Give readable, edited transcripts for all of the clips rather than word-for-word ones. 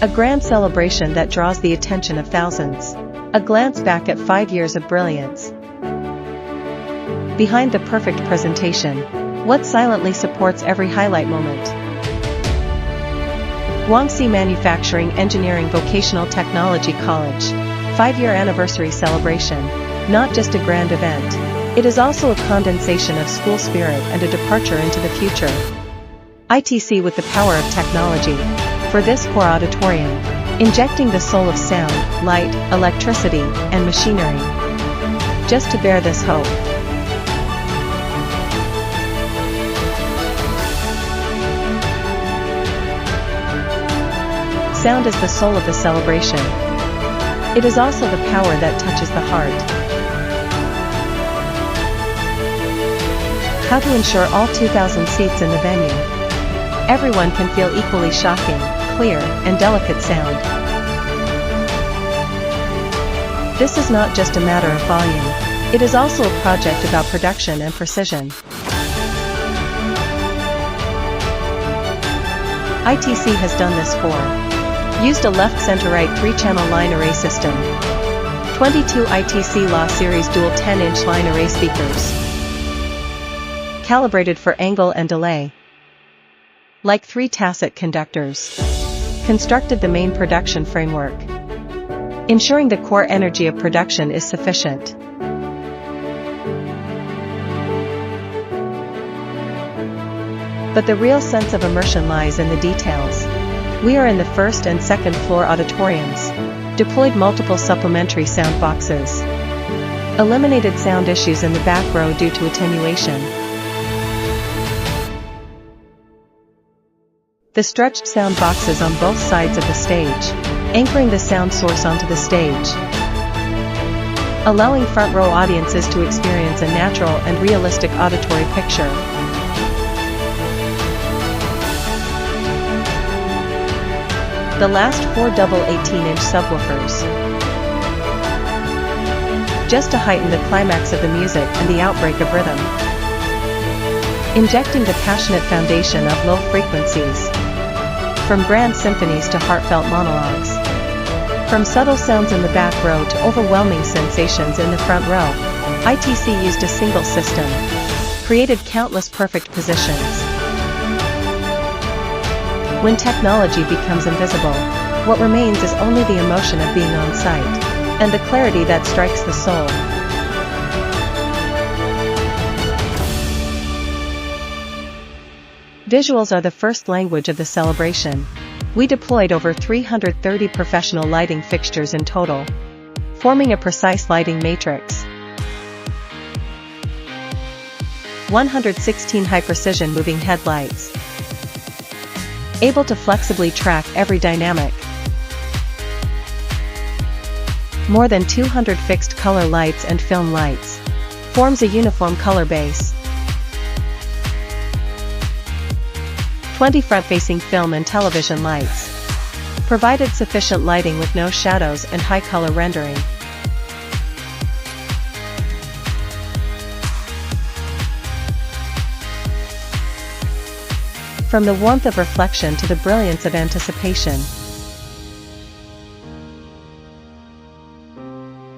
A grand celebration that draws the attention of thousands. A glance back at 5 years of brilliance. Behind the perfect presentation, what silently supports every highlight moment? Guangxi Manufacturing Engineering Vocational Technology College. 5-year anniversary celebration. Not just a grand event. It is also a condensation of school spirit and a departure into the future. ITC with the power of technology. For this core auditorium, injecting the soul of sound, light, electricity, and machinery. Just to bear this hope. Sound is the soul of the celebration. It is also the power that touches the heart. How to ensure all 2,000 seats in the venue. Everyone can feel equally shocking, clear, and delicate sound. This is not just a matter of volume. It is also a project about production and precision. ITC has done this for. Used a left-center-right 3-channel line array system. 22 ITC Law Series dual 10-inch line array speakers. Calibrated for angle and delay. Like 3 tacit conductors. Constructed the main production framework. Ensuring the core energy of production is sufficient. But the real sense of immersion lies in the details. We are in the first and second floor auditoriums. Deployed multiple supplementary sound boxes. Eliminated sound issues in the back row due to attenuation. The stretched sound boxes on both sides of the stage, anchoring the sound source onto the stage. Allowing front row audiences to experience a natural and realistic auditory picture. The last 4 double 18-inch subwoofers. Just to heighten the climax of the music and the outbreak of rhythm. Injecting the passionate foundation of low frequencies. From grand symphonies to heartfelt monologues. From subtle sounds in the back row to overwhelming sensations in the front row, ITC used a single system. Created countless perfect positions. When technology becomes invisible, what remains is only the emotion of being on site, and the clarity that strikes the soul. Visuals are the first language of the celebration. We deployed over 330 professional lighting fixtures in total, forming a precise lighting matrix. 116 high-precision moving headlights. Able to flexibly track every dynamic. More than 200 fixed color lights and film lights. Forms a uniform color base. 20 front-facing film and television lights. Provided sufficient lighting with no shadows and high color rendering. From the warmth of reflection to the brilliance of anticipation.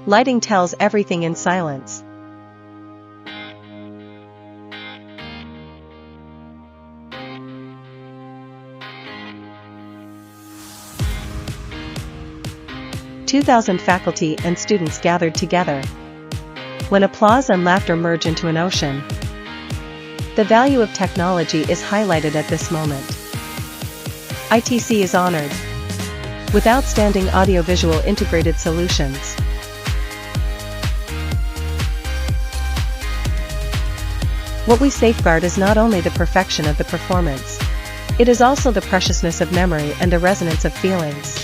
Lighting tells everything in silence. "2,000 faculty and students gathered together. When applause and laughter merge into an ocean. The value of technology is highlighted at this moment. ITC is honored with outstanding audiovisual integrated solutions. What we safeguard is not only the perfection of the performance, it is also the preciousness of memory and the resonance of feelings.